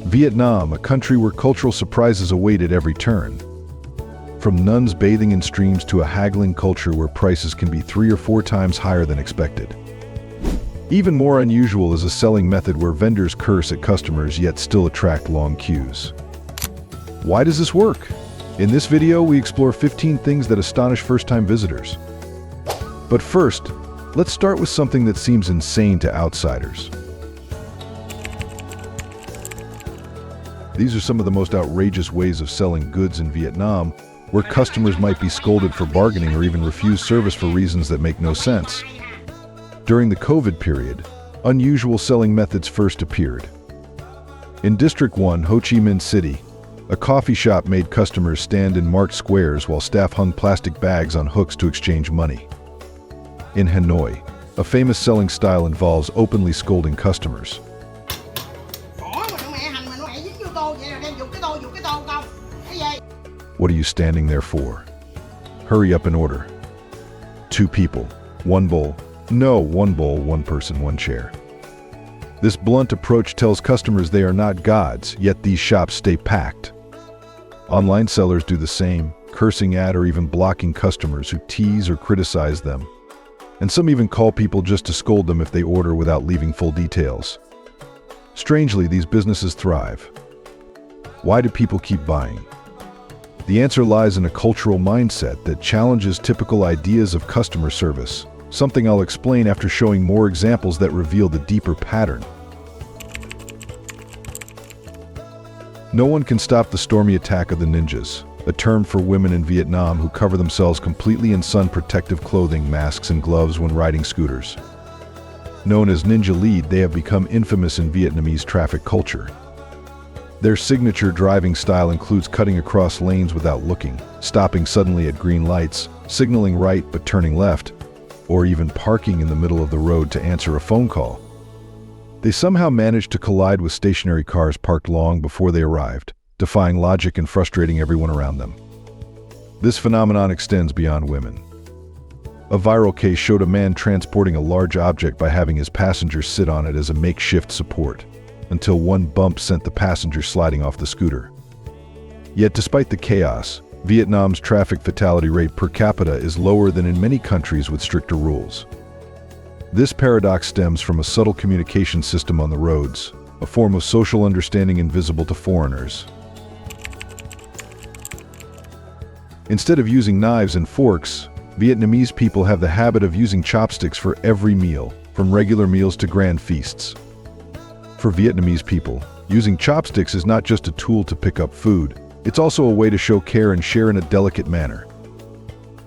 Vietnam, a country where cultural surprises await at every turn. From nuns bathing in streams to a haggling culture where prices can be 3 or 4 times higher than expected. Even more unusual is a selling method where vendors curse at customers yet still attract long queues. Why does this work? In this video, we explore 15 things that astonish first-time visitors. But first, let's start with something that seems insane to outsiders. These are some of the most outrageous ways of selling goods in Vietnam, where customers might be scolded for bargaining or even refuse service for reasons that make no sense. During the COVID period, unusual selling methods first appeared. In District 1, Ho Chi Minh City, a coffee shop made customers stand in marked squares while staff hung plastic bags on hooks to exchange money. In Hanoi, a famous selling style involves openly scolding customers. What are you standing there for? Hurry up and order. 2 people, 1 bowl. No, 1 bowl, 1 person, 1 chair. This blunt approach tells customers they are not gods, yet these shops stay packed. Online sellers do the same, cursing at or even blocking customers who tease or criticize them. And some even call people just to scold them if they order without leaving full details. Strangely, these businesses thrive. Why do people keep buying? The answer lies in a cultural mindset that challenges typical ideas of customer service, something I'll explain after showing more examples that reveal the deeper pattern. No one can stop the stormy attack of the ninjas, a term for women in Vietnam who cover themselves completely in sun-protective clothing, masks, and gloves when riding scooters. Known as ninja lead, they have become infamous in Vietnamese traffic culture. Their signature driving style includes cutting across lanes without looking, stopping suddenly at green lights, signaling right but turning left, or even parking in the middle of the road to answer a phone call. They somehow managed to collide with stationary cars parked long before they arrived, defying logic and frustrating everyone around them. This phenomenon extends beyond women. A viral case showed a man transporting a large object by having his passengers sit on it as a makeshift support, until one bump sent the passenger sliding off the scooter. Yet despite the chaos, Vietnam's traffic fatality rate per capita is lower than in many countries with stricter rules. This paradox stems from a subtle communication system on the roads, a form of social understanding invisible to foreigners. Instead of using knives and forks, Vietnamese people have the habit of using chopsticks for every meal, from regular meals to grand feasts. For Vietnamese people, using chopsticks is not just a tool to pick up food, it's also a way to show care and share in a delicate manner.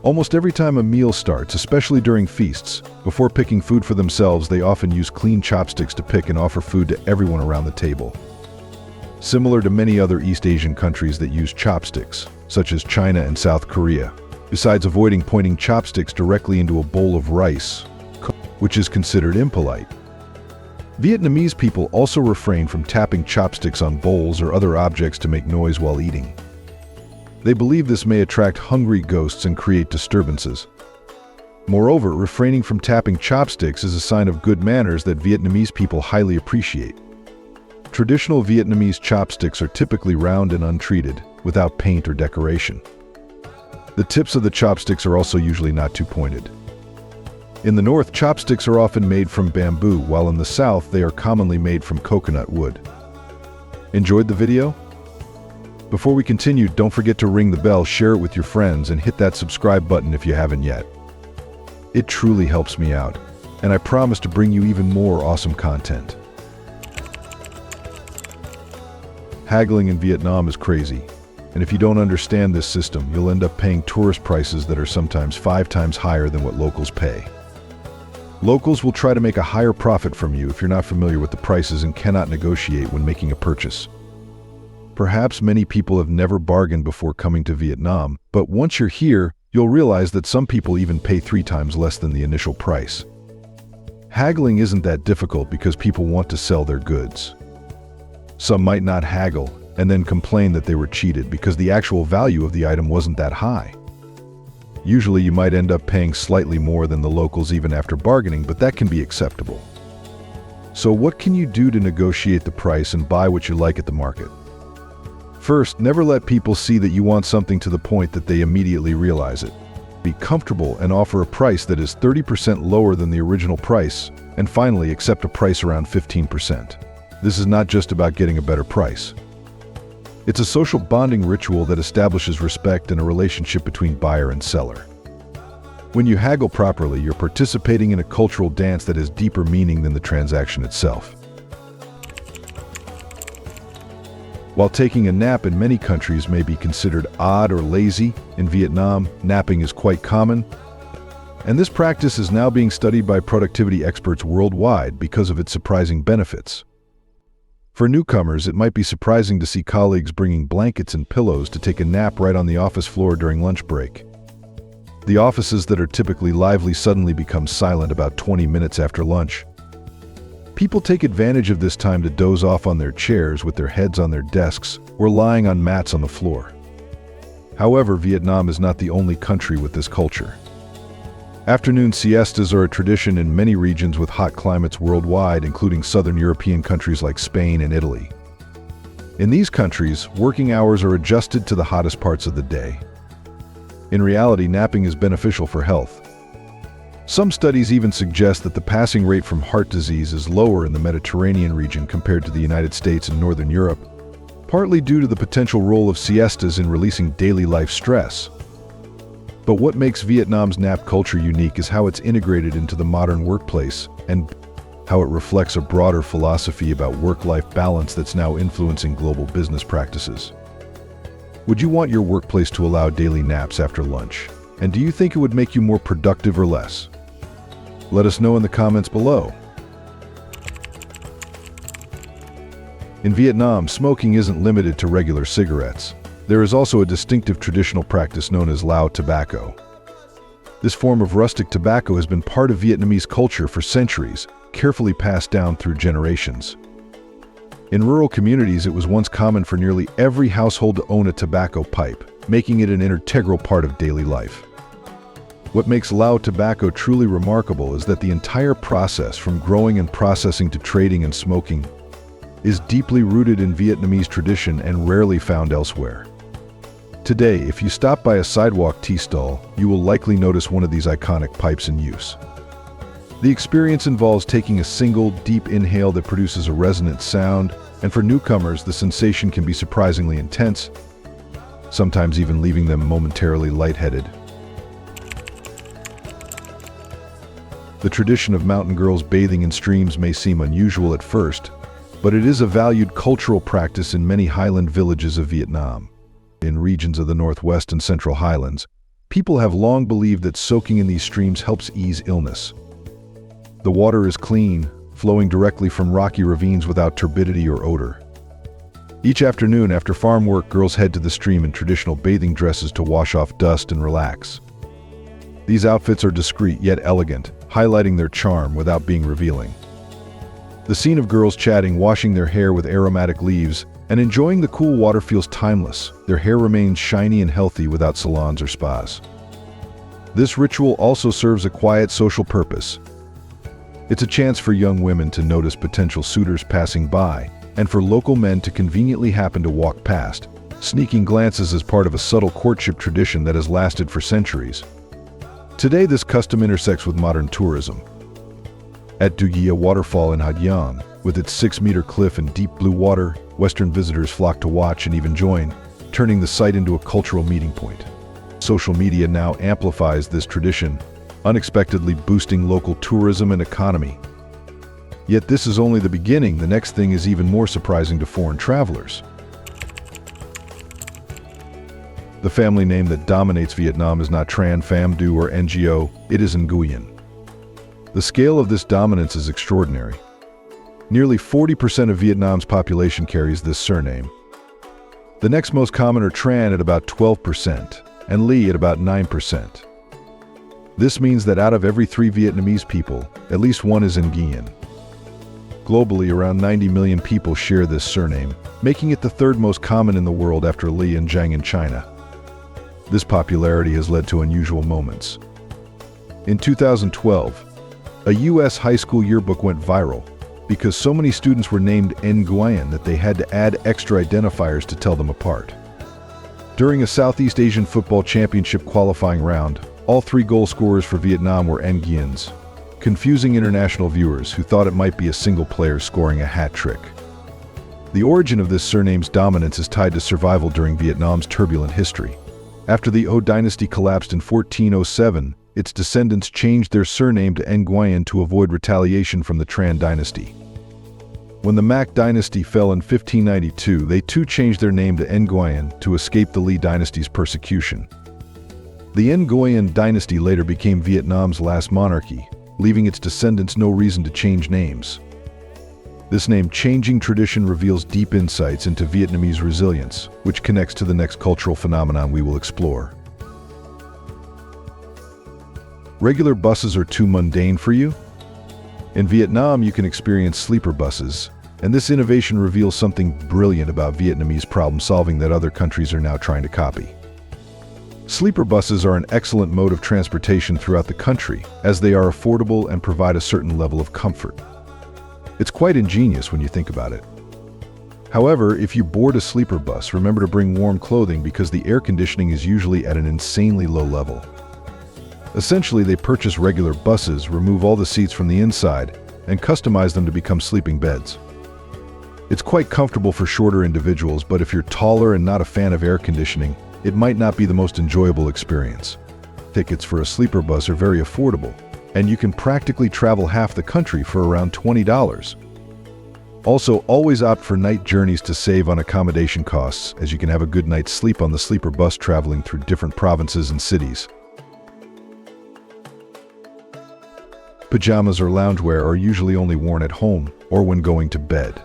Almost every time a meal starts, especially during feasts, before picking food for themselves, they often use clean chopsticks to pick and offer food to everyone around the table. Similar to many other East Asian countries that use chopsticks, such as China and South Korea, besides avoiding pointing chopsticks directly into a bowl of rice, which is considered impolite. Vietnamese people also refrain from tapping chopsticks on bowls or other objects to make noise while eating. They believe this may attract hungry ghosts and create disturbances. Moreover, refraining from tapping chopsticks is a sign of good manners that Vietnamese people highly appreciate. Traditional Vietnamese chopsticks are typically round and untreated, without paint or decoration. The tips of the chopsticks are also usually not too pointed. In the north, chopsticks are often made from bamboo, while in the south, they are commonly made from coconut wood. Enjoyed the video? Before we continue, don't forget to ring the bell, share it with your friends, and hit that subscribe button if you haven't yet. It truly helps me out, and I promise to bring you even more awesome content. Haggling in Vietnam is crazy, and if you don't understand this system, you'll end up paying tourist prices that are sometimes 5 times higher than what locals pay. Locals will try to make a higher profit from you if you're not familiar with the prices and cannot negotiate when making a purchase. Perhaps many people have never bargained before coming to Vietnam, but once you're here, you'll realize that some people even pay 3 times less than the initial price. Haggling isn't that difficult because people want to sell their goods. Some might not haggle and then complain that they were cheated because the actual value of the item wasn't that high. Usually you might end up paying slightly more than the locals even after bargaining, but that can be acceptable. So what can you do to negotiate the price and buy what you like at the market? First, never let people see that you want something to the point that they immediately realize it. Be comfortable and offer a price that is 30% lower than the original price, and finally accept a price around 15%. This is not just about getting a better price. It's a social bonding ritual that establishes respect and a relationship between buyer and seller. When you haggle properly, you're participating in a cultural dance that has deeper meaning than the transaction itself. While taking a nap in many countries may be considered odd or lazy, in Vietnam, napping is quite common, and this practice is now being studied by productivity experts worldwide because of its surprising benefits. For newcomers, it might be surprising to see colleagues bringing blankets and pillows to take a nap right on the office floor during lunch break. The offices that are typically lively suddenly become silent about 20 minutes after lunch. People take advantage of this time to doze off on their chairs with their heads on their desks or lying on mats on the floor. However, Vietnam is not the only country with this culture. Afternoon siestas are a tradition in many regions with hot climates worldwide, including southern European countries like Spain and Italy. In these countries, working hours are adjusted to the hottest parts of the day. In reality, napping is beneficial for health. Some studies even suggest that the passing rate from heart disease is lower in the Mediterranean region compared to the United States and Northern Europe, partly due to the potential role of siestas in releasing daily life stress. But what makes Vietnam's nap culture unique is how it's integrated into the modern workplace and how it reflects a broader philosophy about work-life balance that's now influencing global business practices. Would you want your workplace to allow daily naps after lunch? And do you think it would make you more productive or less? Let us know in the comments below. In Vietnam, smoking isn't limited to regular cigarettes. There is also a distinctive traditional practice known as lao tobacco. This form of rustic tobacco has been part of Vietnamese culture for centuries, carefully passed down through generations. In rural communities, it was once common for nearly every household to own a tobacco pipe, making it an integral part of daily life. What makes lao tobacco truly remarkable is that the entire process, from growing and processing to trading and smoking, is deeply rooted in Vietnamese tradition and rarely found elsewhere. Today, if you stop by a sidewalk tea stall, you will likely notice one of these iconic pipes in use. The experience involves taking a single, deep inhale that produces a resonant sound, and for newcomers, the sensation can be surprisingly intense, sometimes even leaving them momentarily lightheaded. The tradition of mountain girls bathing in streams may seem unusual at first, but it is a valued cultural practice in many highland villages of Vietnam. In regions of the Northwest and Central Highlands, people have long believed that soaking in these streams helps ease illness. The water is clean, flowing directly from rocky ravines without turbidity or odor. Each afternoon after farm work, girls head to the stream in traditional bathing dresses to wash off dust and relax. These outfits are discreet yet elegant, highlighting their charm without being revealing. The scene of girls chatting, washing their hair with aromatic leaves, and enjoying the cool water feels timeless. Their hair remains shiny and healthy without salons or spas. This ritual also serves a quiet social purpose. It's a chance for young women to notice potential suitors passing by, and for local men to conveniently happen to walk past, sneaking glances as part of a subtle courtship tradition that has lasted for centuries. Today, this custom intersects with modern tourism. At Du Gia waterfall in Haggle, with its 6-meter cliff and deep blue water, Western visitors flock to watch and even join, turning the site into a cultural meeting point. Social media now amplifies this tradition, unexpectedly boosting local tourism and economy. Yet this is only the beginning. The next thing is even more surprising to foreign travelers. The family name that dominates Vietnam is not Tran Pham Du or Ngo, it is Nguyen. The scale of this dominance is extraordinary. Nearly 40% of Vietnam's population carries this surname. The next most common are Tran at about 12% and Ly at about 9%. This means that out of every 3 Vietnamese people, at least one is Nguyen. Globally, around 90 million people share this surname, making it the 3rd most common in the world after Ly and Giang in China. This popularity has led to unusual moments. In 2012, a U.S. high school yearbook went viral, because so many students were named Nguyen that they had to add extra identifiers to tell them apart. During a Southeast Asian Football Championship qualifying round, all 3 goal scorers for Vietnam were Nguyen's, confusing international viewers who thought it might be a single player scoring a hat trick. The origin of this surname's dominance is tied to survival during Vietnam's turbulent history. After the O dynasty collapsed in 1407, its descendants changed their surname to Nguyen to avoid retaliation from the Tran dynasty. When the Mac dynasty fell in 1592, they too changed their name to Nguyen to escape the Le dynasty's persecution. The Nguyen dynasty later became Vietnam's last monarchy, leaving its descendants no reason to change names. This name-changing tradition reveals deep insights into Vietnamese resilience, which connects to the next cultural phenomenon we will explore. Regular buses are too mundane for you? In Vietnam, you can experience sleeper buses, and this innovation reveals something brilliant about Vietnamese problem-solving that other countries are now trying to copy. Sleeper buses are an excellent mode of transportation throughout the country, as they are affordable and provide a certain level of comfort. It's quite ingenious when you think about it. However, if you board a sleeper bus, remember to bring warm clothing because the air conditioning is usually at an insanely low level. Essentially, they purchase regular buses, remove all the seats from the inside, and customize them to become sleeping beds. It's quite comfortable for shorter individuals, but if you're taller and not a fan of air conditioning, it might not be the most enjoyable experience. Tickets for a sleeper bus are very affordable, and you can practically travel half the country for around $20. Also, always opt for night journeys to save on accommodation costs, as you can have a good night's sleep on the sleeper bus traveling through different provinces and cities. Pajamas or loungewear are usually only worn at home or when going to bed.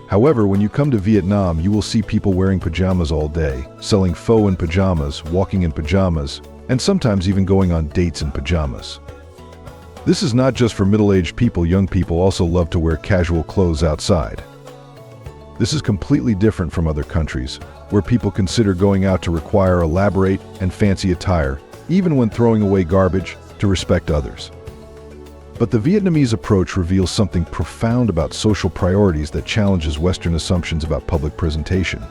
However, when you come to Vietnam, you will see people wearing pajamas all day, selling pho in pajamas, walking in pajamas, and sometimes even going on dates in pajamas. This is not just for middle-aged people. Young people also love to wear casual clothes outside. This is completely different from other countries, where people consider going out to require elaborate and fancy attire, even when throwing away garbage, to respect others. But the Vietnamese approach reveals something profound about social priorities that challenges Western assumptions about public presentation.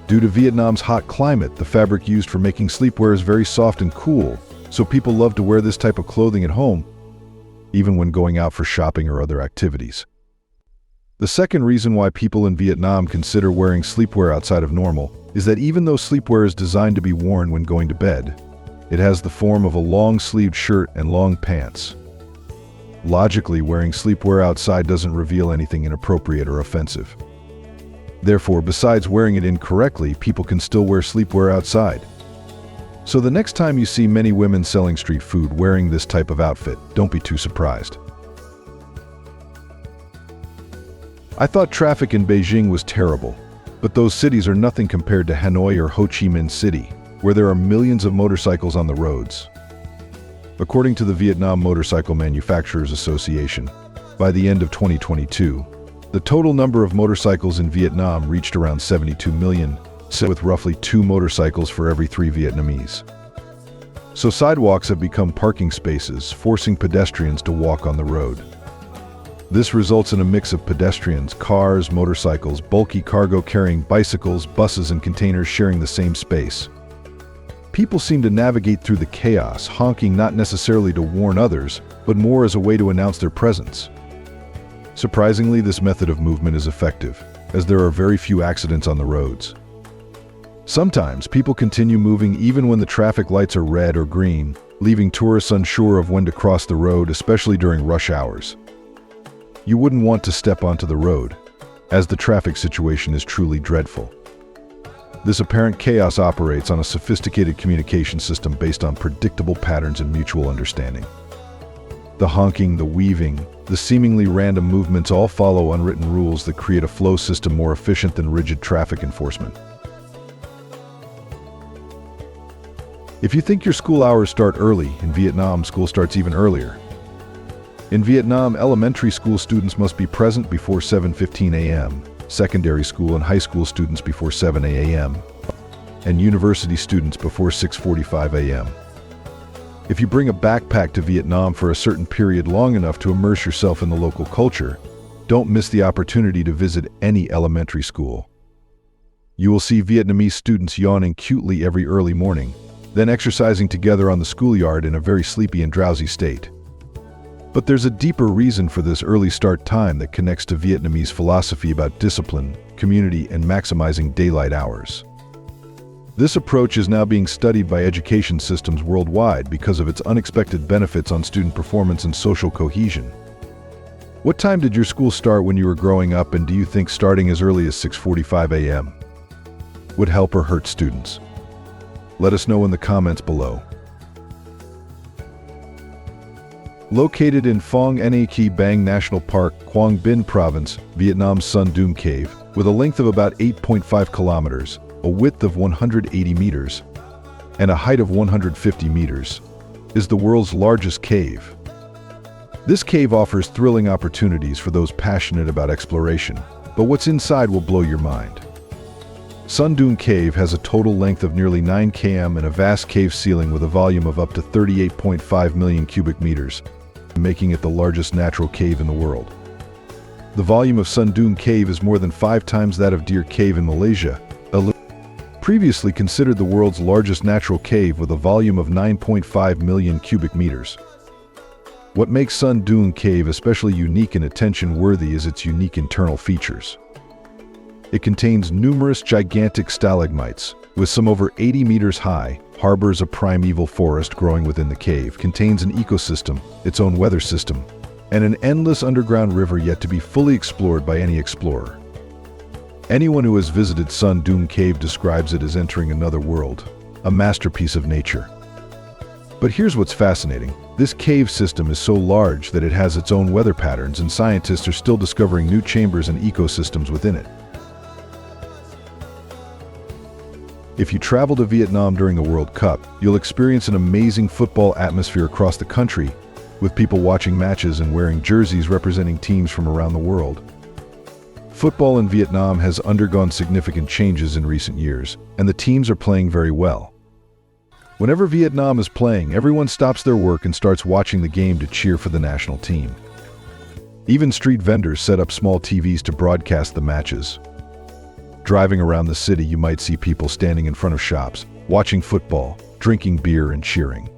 Due to Vietnam's hot climate, the fabric used for making sleepwear is very soft and cool, so people love to wear this type of clothing at home, even when going out for shopping or other activities. The second reason why people in Vietnam consider wearing sleepwear outside of normal is that even though sleepwear is designed to be worn when going to bed, it has the form of a long-sleeved shirt and long pants. Logically, wearing sleepwear outside doesn't reveal anything inappropriate or offensive. Therefore, besides wearing it incorrectly, people can still wear sleepwear outside. So the next time you see many women selling street food wearing this type of outfit, don't be too surprised. I thought traffic in Beijing was terrible, but those cities are nothing compared to Hanoi or Ho Chi Minh City, where there are millions of motorcycles on the roads. According to the Vietnam Motorcycle Manufacturers Association, by the end of 2022, the total number of motorcycles in Vietnam reached around 72 million, with roughly 2 motorcycles for every 3 Vietnamese. So sidewalks have become parking spaces, forcing pedestrians to walk on the road. This results in a mix of pedestrians, cars, motorcycles, bulky cargo carrying bicycles, buses, and containers sharing the same space. People seem to navigate through the chaos, honking not necessarily to warn others, but more as a way to announce their presence. Surprisingly, this method of movement is effective, as there are very few accidents on the roads. Sometimes, people continue moving even when the traffic lights are red or green, leaving tourists unsure of when to cross the road, especially during rush hours. You wouldn't want to step onto the road, as the traffic situation is truly dreadful. This apparent chaos operates on a sophisticated communication system based on predictable patterns and mutual understanding. The honking, the weaving, the seemingly random movements all follow unwritten rules that create a flow system more efficient than rigid traffic enforcement. If you think your school hours start early, in Vietnam, school starts even earlier. In Vietnam, elementary school students must be present before 7:15 a.m., secondary school and high school students before 7 a.m., and university students before 6:45 a.m. If you bring a backpack to Vietnam for a certain period long enough to immerse yourself in the local culture, don't miss the opportunity to visit any elementary school. You will see Vietnamese students yawning cutely every early morning, then exercising together on the schoolyard in a very sleepy and drowsy state. But there's a deeper reason for this early start time that connects to Vietnamese philosophy about discipline, community, and maximizing daylight hours. This approach is now being studied by education systems worldwide because of its unexpected benefits on student performance and social cohesion. What time did your school start when you were growing up, and do you think starting as early as 6:45 a.m. would help or hurt students? Let us know in the comments below. Located in Phong Nha Bang National Park, Quang Binh Province, Vietnam's Son Doong Cave, with a length of about 8.5 kilometers, a width of 180 meters, and a height of 150 meters, is the world's largest cave. This cave offers thrilling opportunities for those passionate about exploration, but what's inside will blow your mind. Son Doong Cave has a total length of nearly 9 km and a vast cave ceiling with a volume of up to 38.5 million cubic meters, making it the largest natural cave in the world. The volume of Son Doong Cave is more than 5 times that of Deer Cave in Malaysia, previously considered the world's largest natural cave with a volume of 9.5 million cubic meters. What makes Son Doong Cave especially unique and attention-worthy is its unique internal features. It contains numerous gigantic stalagmites, with some over 80 meters high, harbors a primeval forest growing within the cave, contains an ecosystem, its own weather system, and an endless underground river yet to be fully explored by any explorer. Anyone who has visited Son Doong Cave describes it as entering another world, a masterpiece of nature. But here's what's fascinating. This cave system is so large that it has its own weather patterns, and scientists are still discovering new chambers and ecosystems within it. If you travel to Vietnam during the World Cup, you'll experience an amazing football atmosphere across the country, with people watching matches and wearing jerseys representing teams from around the world. Football in Vietnam has undergone significant changes in recent years, and the teams are playing very well. Whenever Vietnam is playing, everyone stops their work and starts watching the game to cheer for the national team. Even street vendors set up small TVs to broadcast the matches. Driving around the city, you might see people standing in front of shops, watching football, drinking beer and cheering.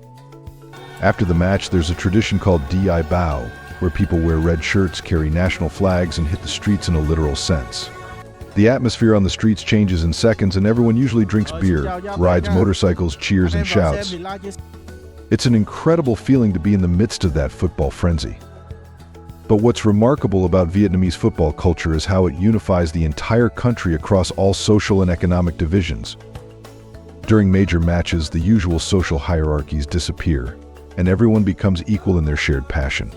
After the match, there's a tradition called Di Bao, where people wear red shirts, carry national flags, and hit the streets in a literal sense. The atmosphere on the streets changes in seconds, and everyone usually drinks beer, rides motorcycles, cheers, and shouts. It's an incredible feeling to be in the midst of that football frenzy. But what's remarkable about Vietnamese football culture is how it unifies the entire country across all social and economic divisions. During major matches, the usual social hierarchies disappear, and everyone becomes equal in their shared passion.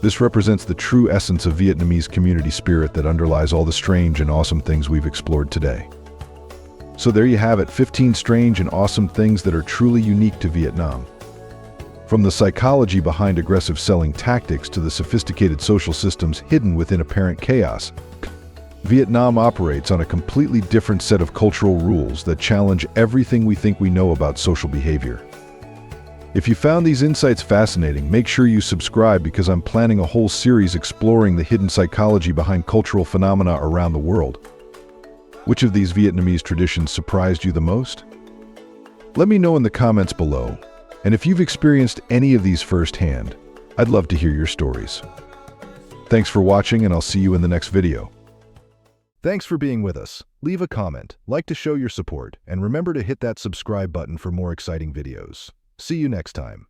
This represents the true essence of Vietnamese community spirit that underlies all the strange and awesome things we've explored today. So there you have it, 15 strange and awesome things that are truly unique to Vietnam. From the psychology behind aggressive selling tactics to the sophisticated social systems hidden within apparent chaos, Vietnam operates on a completely different set of cultural rules that challenge everything we think we know about social behavior. If you found these insights fascinating, make sure you subscribe because I'm planning a whole series exploring the hidden psychology behind cultural phenomena around the world. Which of these Vietnamese traditions surprised you the most? Let me know in the comments below, and if you've experienced any of these firsthand, I'd love to hear your stories. Thanks for watching, and I'll see you in the next video. Thanks for being with us. Leave a comment, like to show your support, and remember to hit that subscribe button for more exciting videos. See you next time.